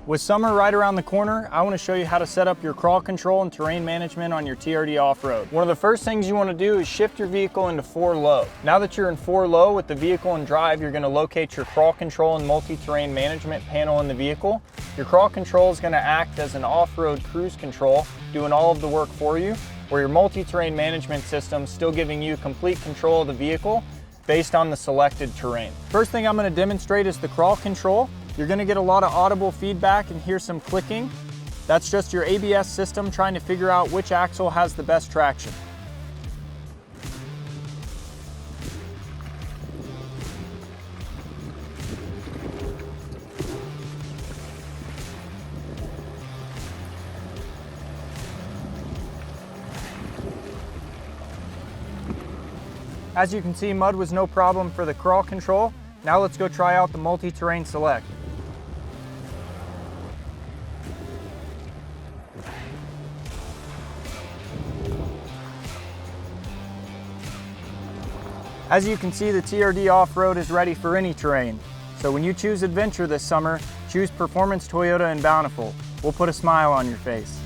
With summer right around the corner, I want to show you how to set up your crawl control and terrain management on your TRD off-road. One of the first things you want to do is shift your vehicle into 4 low. Now that you're in 4 low with the vehicle in drive, you're going to locate your crawl control and multi-terrain management panel in the vehicle. Your crawl control is going to act as an off-road cruise control, doing all of the work for you, where your multi-terrain management system is still giving you complete control of the vehicle based on the selected terrain. First thing I'm going to demonstrate is the crawl control. You're going to get a lot of audible feedback and hear some clicking. That's just your ABS system trying to figure out which axle has the best traction. As you can see, mud was no problem for the crawl control. Now let's go try out the multi-terrain select. As you can see, the TRD off-road is ready for any terrain. So when you choose adventure this summer, choose Performance Toyota and Bountiful. We'll put a smile on your face.